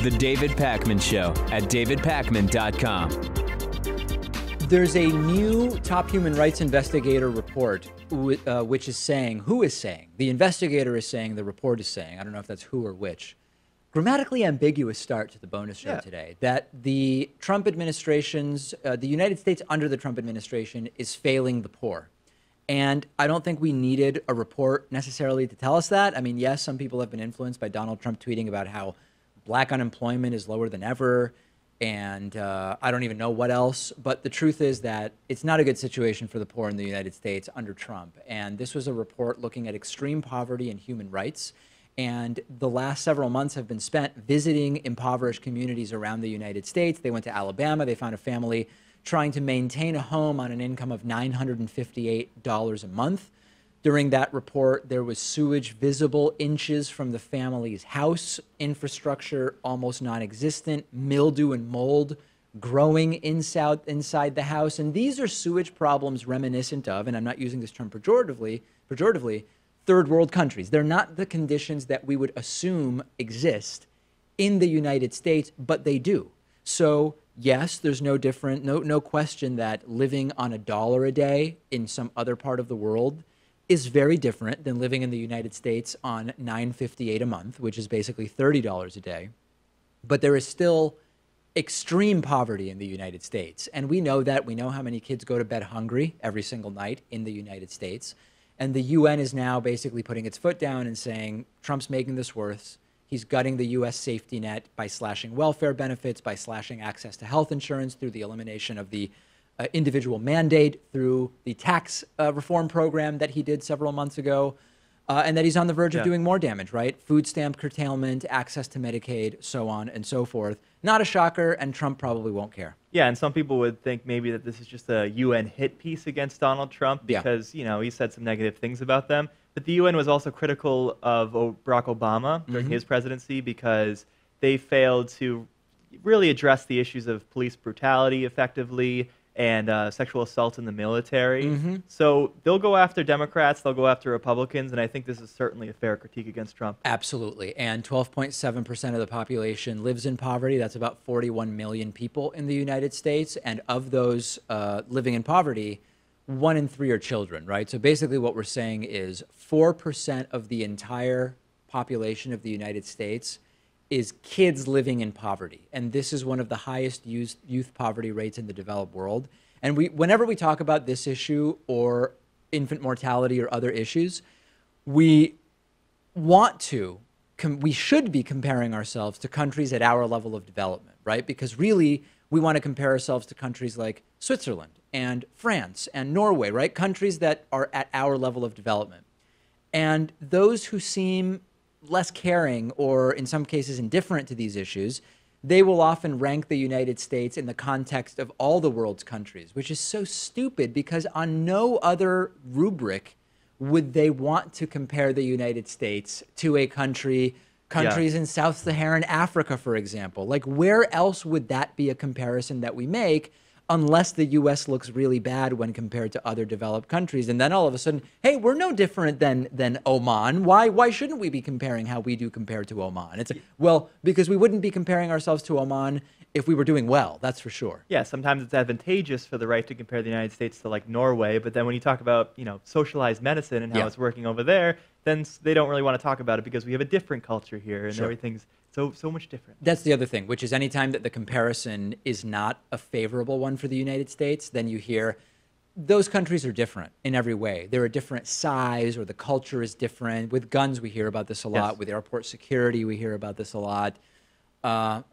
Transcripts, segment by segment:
The David Pakman Show at davidpakman.com. There's a new top human rights investigator report, which is saying, the investigator is saying, the report is saying, I don't know if that's who or which, grammatically ambiguous start to the bonus show today, that the Trump administration's, the United States under the Trump administration is failing the poor. And I don't think we needed a report necessarily to tell us that. I mean, yes, some people have been influenced by Donald Trump tweeting about how black unemployment is lower than ever, and I don't even know what else. But the truth is that it's not a good situation for the poor in the United States under Trump. And this was a report looking at extreme poverty and human rights. And the last several months have been spent visiting impoverished communities around the United States. They went to Alabama. They found a family trying to maintain a home on an income of $958 a month. During that report, there was sewage visible inches from the family's house, infrastructure almost non-existent, mildew and mold growing inside the house. And these are sewage problems reminiscent of, and I'm not using this term pejoratively, third world countries. They're not the conditions that we would assume exist in the United States, but they do. So yes, there's no question that living on $1 a day in some other part of the world is very different than living in the United States on $958 a month, which is basically $30 a day. But there is still extreme poverty in the United States. And we know that. We know how many kids go to bed hungry every single night in the United States. And the UN is now basically putting its foot down and saying, Trump's making this worse. He's gutting the U.S. safety net by slashing welfare benefits, by slashing access to health insurance through the elimination of the individual mandate, through the tax reform program that he did several months ago, and that he's on the verge of doing more damage, right? Food stamp curtailment, access to Medicaid, so on and so forth. Not a shocker, and Trump probably won't care. Yeah, and some people would think maybe that this is just a UN hit piece against Donald Trump because, you know, he said some negative things about them. But the UN was also critical of Barack Obama during his presidency because they failed to really address the issues of police brutality effectively and sexual assault in the military. So they'll go after Democrats, they'll go after Republicans, and I think this is certainly a fair critique against Trump. Absolutely. And 12.7% of the population lives in poverty. That's about 41 million people in the United States. And of those living in poverty, 1 in 3 are children, right? So basically what we're saying is 4% of the entire population of the United States is kids living in poverty. And this is one of the highest youth poverty rates in the developed world. And whenever we talk about this issue or infant mortality or other issues, we should be comparing ourselves to countries at our level of development, right? Because really, we want to compare ourselves to countries like Switzerland and France and Norway, right? Countries that are at our level of development. And those who seem less caring or in some cases indifferent to these issues, they will often rank the United States in the context of all the world's countries, which is so stupid because on no other rubric would they want to compare the United States to a countries in Sub-Saharan Africa, for example. Like, where else would that be a comparison that we make unless the U.S. looks really bad when compared to other developed countries? And then all of a sudden, hey, we're no different than Oman. Why shouldn't we be comparing how we do compared to Oman? It's well, because we wouldn't be comparing ourselves to Oman if we were doing well, that's for sure. Yeah, sometimes it's advantageous for the right to compare the United States to like Norway, but then when you talk about, you know, socialized medicine and how it's working over there, then they don't really want to talk about it because we have a different culture here and everything's so much different. That's the other thing, which is anytime that the comparison is not a favorable one for the United States, then you hear those countries are different in every way. They're a different size or the culture is different. With guns, we hear about this a lot. With airport security, we hear about this a lot.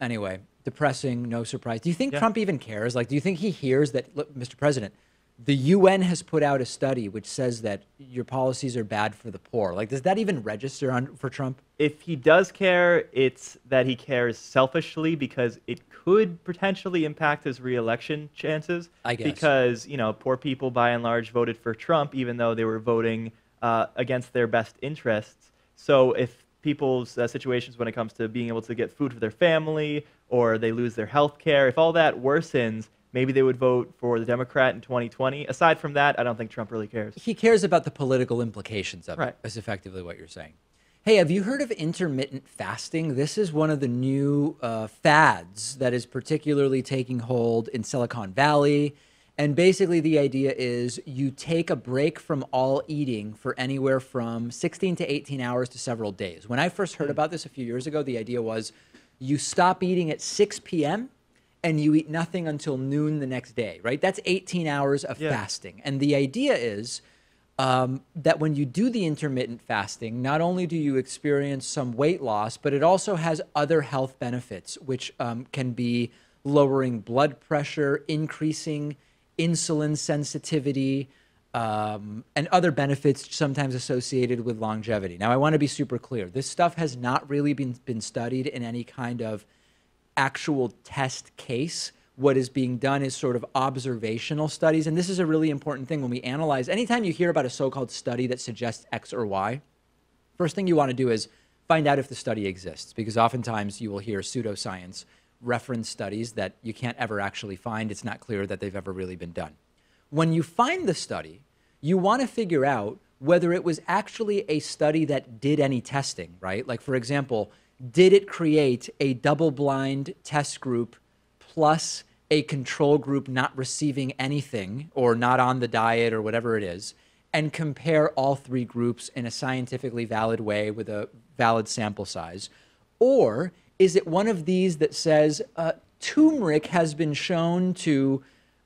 Anyway, depressing, no surprise. Do you think Trump even cares? Like, do you think he hears that, look, Mr. President, the UN has put out a study which says that your policies are bad for the poor. Like, does that even register for Trump? If he does care, it's that he cares selfishly because it could potentially impact his re-election chances. I guess. Because, you know, poor people by and large voted for Trump even though they were voting against their best interests. So if people's situations when it comes to being able to get food for their family or they lose their health care, if all that worsens, maybe they would vote for the Democrat in 2020. Aside from that, I don't think Trump really cares. He cares about the political implications of it, is effectively what you're saying. Hey, have you heard of intermittent fasting? This is one of the new fads that is particularly taking hold in Silicon Valley. And basically, the idea is you take a break from all eating for anywhere from 16 to 18 hours to several days. When I first heard about this a few years ago, the idea was you stop eating at 6 p.m. and you eat nothing until noon the next day, right? That's 18 hours of fasting. And the idea is that when you do the intermittent fasting, not only do you experience some weight loss, but it also has other health benefits, which can be lowering blood pressure, increasing insulin sensitivity, and other benefits sometimes associated with longevity. Now, I want to be super clear. This stuff has not really been studied in any kind of actual test case. What is being done is sort of observational studies. And this is a really important thing when we analyze. Anytime you hear about a so-called study that suggests X or Y, first thing you want to do is find out if the study exists, because oftentimes you will hear pseudoscience reference studies that you can't ever actually find. It's not clear that they've ever really been done. When you find the study, you want to figure out whether it was actually a study that did any testing, right? Like, for example, did it create a double-blind test group plus a control group not receiving anything or not on the diet or whatever it is, and compare all three groups in a scientifically valid way with a valid sample size? Or is it one of these that says turmeric has been shown to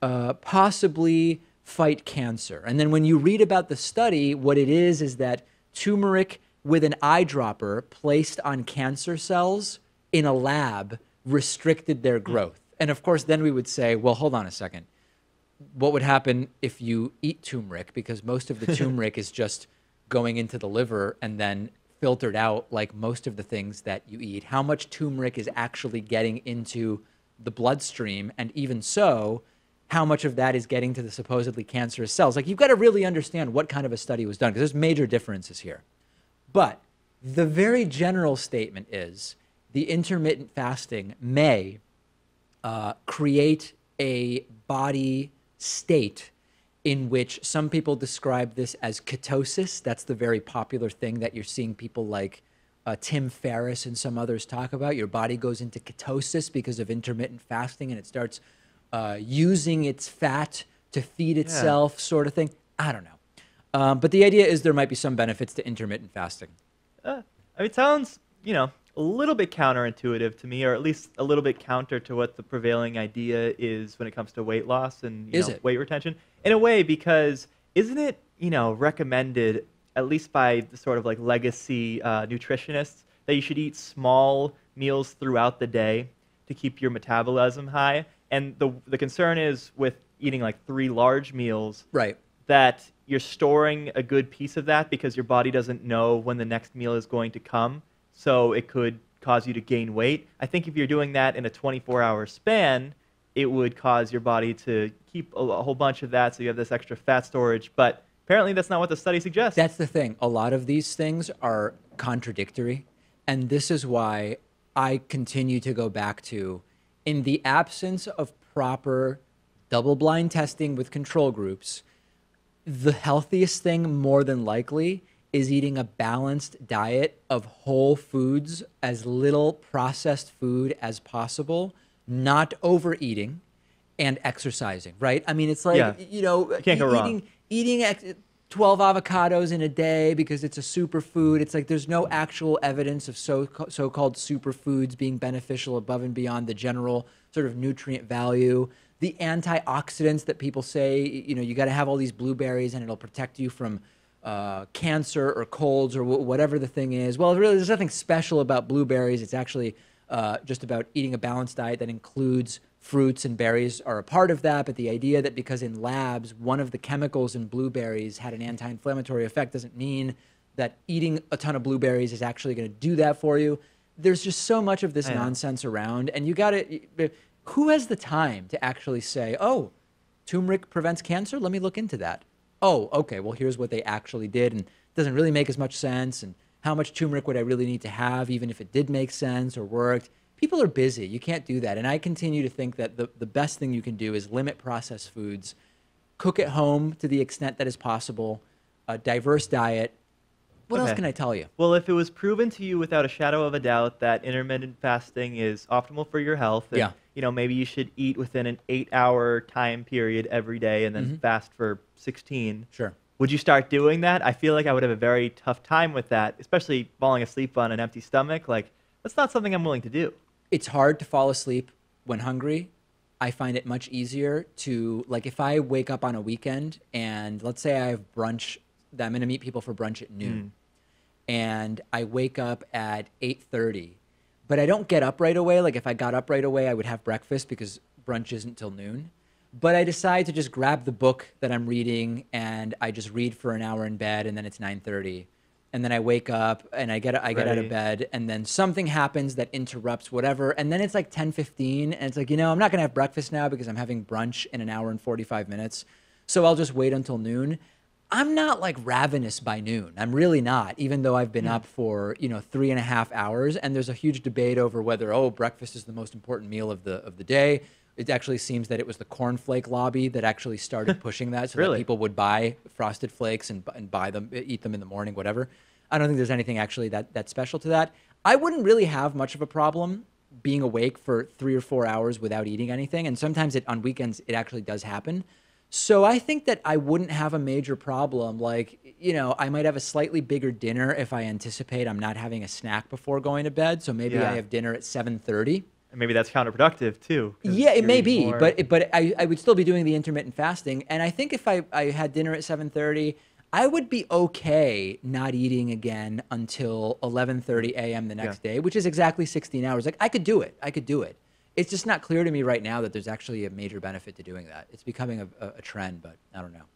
possibly fight cancer? And then when you read about the study, what it is that turmeric with an eyedropper placed on cancer cells in a lab restricted their growth. And of course, then we would say, well, hold on a second. What would happen if you eat turmeric? Because most of the turmeric is just going into the liver and then filtered out like most of the things that you eat. How much turmeric is actually getting into the bloodstream? And even so, how much of that is getting to the supposedly cancerous cells? Like, you've got to really understand what kind of a study was done, because there's major differences here. But the very general statement is the intermittent fasting may create a body state in which some people describe this as ketosis. That's the very popular thing that you're seeing people like Tim Ferriss and some others talk about. Your body goes into ketosis because of intermittent fasting, and it starts using its fat to feed itself, sort of thing. I don't know. But the idea is there might be some benefits to intermittent fasting. I mean, it sounds, a little bit counterintuitive to me, or at least a little bit counter to what the prevailing idea is when it comes to weight loss and weight retention. In a way, because isn't it, recommended, at least by the sort of like legacy nutritionists, that you should eat small meals throughout the day to keep your metabolism high? And the concern is with eating like 3 large meals, right, that you're storing a good piece of that because your body doesn't know when the next meal is going to come. So it could cause you to gain weight. I think if you're doing that in a 24-hour span, it would cause your body to keep a whole bunch of that, so you have this extra fat storage. But apparently that's not what the study suggests. That's the thing. A lot of these things are contradictory. And this is why I continue to go back to, in the absence of proper double-blind testing with control groups, the healthiest thing, more than likely, is eating a balanced diet of whole foods, as little processed food as possible, not overeating, and exercising, right? I mean, it's like, you can't go wrong. Eating 12 avocados in a day because it's a superfood. It's like there's no actual evidence of so-called superfoods being beneficial above and beyond the general sort of nutrient value. The antioxidants that people say, you got to have all these blueberries and it'll protect you from cancer or colds or whatever the thing is. Well, really, there's nothing special about blueberries. It's actually just about eating a balanced diet that includes fruits, and berries are a part of that. But the idea that because in labs, one of the chemicals in blueberries had an anti-inflammatory effect doesn't mean that eating a ton of blueberries is actually going to do that for you. There's just so much of this nonsense around, and you got to, who has the time to actually say, oh, turmeric prevents cancer? Let me look into that. Oh, okay, well, here's what they actually did, and it doesn't really make as much sense, and how much turmeric would I really need to have, even if it did make sense or worked? People are busy. You can't do that. And I continue to think that the best thing you can do is limit processed foods, cook at home to the extent that is possible, a diverse diet, What else can I tell you? Well, if it was proven to you without a shadow of a doubt that intermittent fasting is optimal for your health, and, Yeah. maybe you should eat within an 8-hour time period every day and then fast for 16. Sure. Would you start doing that? I feel like I would have a very tough time with that, especially falling asleep on an empty stomach. Like, that's not something I'm willing to do. It's hard to fall asleep when hungry. I find it much easier to, like, if I wake up on a weekend and let's say I have brunch, that I'm going to meet people for brunch at noon, and I wake up at 8:30, but I don't get up right away. Like, if I got up right away, I would have breakfast because brunch isn't till noon. But I decide to just grab the book that I'm reading and I just read for an hour in bed, and then it's 9:30. And then I wake up and I get out of bed, and then something happens that interrupts whatever. And then it's like 10:15, and it's like, I'm not going to have breakfast now because I'm having brunch in an hour and 45 minutes. So I'll just wait until noon. I'm not like ravenous by noon. I'm really not, even though I've been up for, 3.5 hours. And there's a huge debate over whether, breakfast is the most important meal of the day. It actually seems that it was the cornflake lobby that actually started pushing that, so that people would buy Frosted Flakes and buy them, eat them in the morning, whatever. I don't think there's anything actually that special to that. I wouldn't really have much of a problem being awake for 3 or 4 hours without eating anything, and sometimes on weekends it actually does happen. So I think that I wouldn't have a major problem. Like, I might have a slightly bigger dinner if I anticipate I'm not having a snack before going to bed. So maybe I have dinner at 7:30. And maybe that's counterproductive too. Yeah, it may be, but I would still be doing the intermittent fasting. And I think if I had dinner at 7:30, I would be okay not eating again until 11:30 a.m. the next day, which is exactly 16 hours. Like, I could do it. It's just not clear to me right now that there's actually a major benefit to doing that. It's becoming a trend, but I don't know.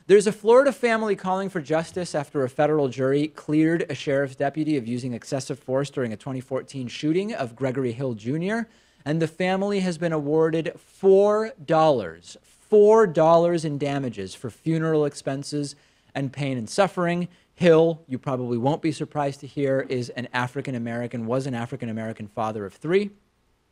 There's a Florida family calling for justice after a federal jury cleared a sheriff's deputy of using excessive force during a 2014 shooting of Gregory Hill Jr., and the family has been awarded $4 in damages for funeral expenses and pain and suffering. Hill, you probably won't be surprised to hear, was an African-American father of 3.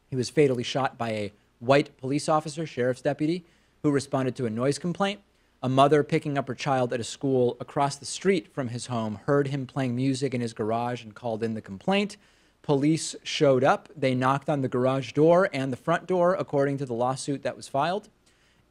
He was fatally shot by a white police officer, sheriff's deputy, who responded to a noise complaint. A mother picking up her child at a school across the street from his home heard him playing music in his garage and called in the complaint. Police showed up. They knocked on the garage door and the front door, according to the lawsuit that was filed.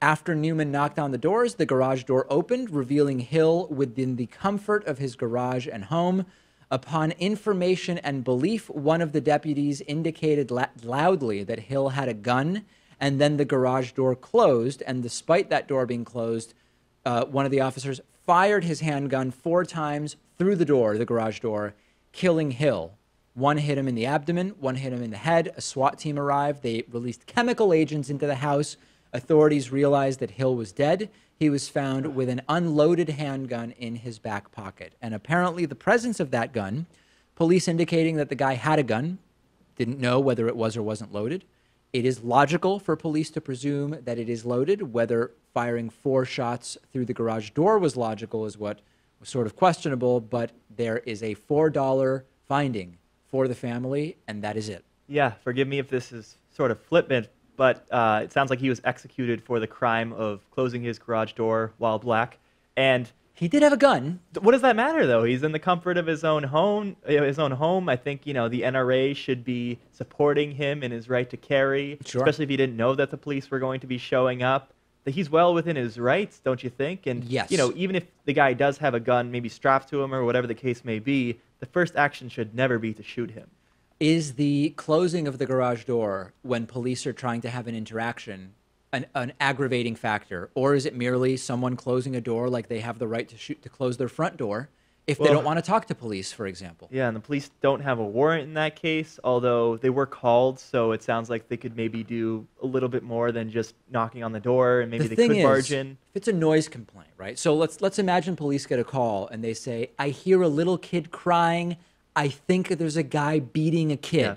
After Newman knocked on the doors, the garage door opened, revealing Hill within the comfort of his garage and home. Upon information and belief, one of the deputies indicated loudly that Hill had a gun, and then the garage door closed. And despite that door being closed, one of the officers fired his handgun 4 times through the garage door, killing Hill. One hit him in the abdomen, one hit him in the head. A SWAT team arrived. They released chemical agents into the house. Authorities realized that Hill was dead. He was found with an unloaded handgun in his back pocket. And apparently the presence of that gun, police indicating that the guy had a gun, didn't know whether it was or wasn't loaded. It is logical for police to presume that it is loaded. Whether firing 4 shots through the garage door was logical is what was sort of questionable, but there is a $4 finding for the family, and that is it. Yeah, forgive me if this is sort of flippant, but it sounds like he was executed for the crime of closing his garage door while black. And he did have a gun. What does that matter, though? He's in the comfort of his own home. I think, the NRA should be supporting him in his right to carry, especially if he didn't know that the police were going to be showing up. That he's well within his rights, don't you think? And, yes. Even if the guy does have a gun, maybe strapped to him or whatever the case may be, the first action should never be to shoot him. Is the closing of the garage door when police are trying to have an interaction an aggravating factor, or is it merely someone closing a door like they have the right to close their front door if they don't want to talk to police, for example? Yeah, and the police don't have a warrant in that case, although they were called, so it sounds like they could maybe do a little bit more than just knocking on the door, and maybe they could barge in. If it's a noise complaint, right? So let's imagine police get a call and they say, "I hear a little kid crying. I think there's a guy beating a kid." Yeah.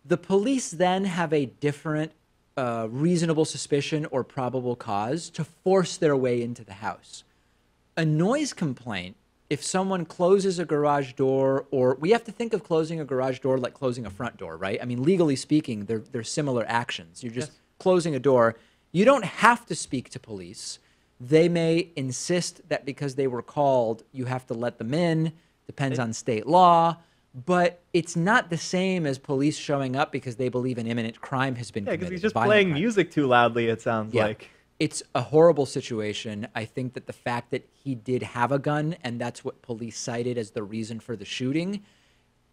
The police then have a different reasonable suspicion or probable cause to force their way into the house. A noise complaint, if someone closes a garage door, or we have to think of closing a garage door like closing a front door, right? I mean, legally speaking, they're similar actions. You're just closing a door. You don't have to speak to police. They may insist that because they were called, you have to let them in. Depends on state law. But it's not the same as police showing up because they believe an imminent crime has been committed. Yeah, because he's just playing music too loudly, it sounds like. It's a horrible situation. I think that the fact that he did have a gun, and that's what police cited as the reason for the shooting,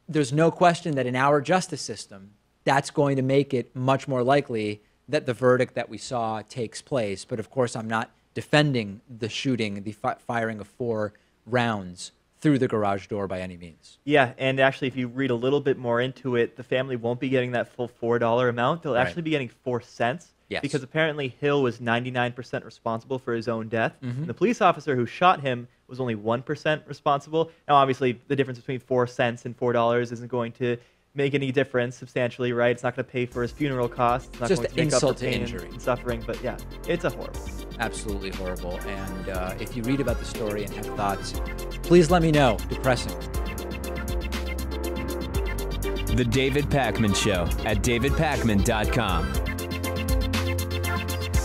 there's no question that in our justice system, that's going to make it much more likely that the verdict that we saw takes place. But of course, I'm not defending the shooting, the firing of 4 rounds through the garage door by any means. Yeah, and actually, if you read a little bit more into it, the family won't be getting that full $4 amount. They'll actually be getting 4 cents. Yes. Because apparently Hill was 99% responsible for his own death. And the police officer who shot him was only 1% responsible. Now, obviously, the difference between 4 cents and $4 isn't going to make any difference substantially, right? It's not going to pay for his funeral costs. It's not just going to make insult up for to pain injury and suffering. But yeah, it's a horrible. Absolutely horrible. And if you read about the story and have thoughts, please let me know. Depressing. The David Pakman Show at davidpakman.com.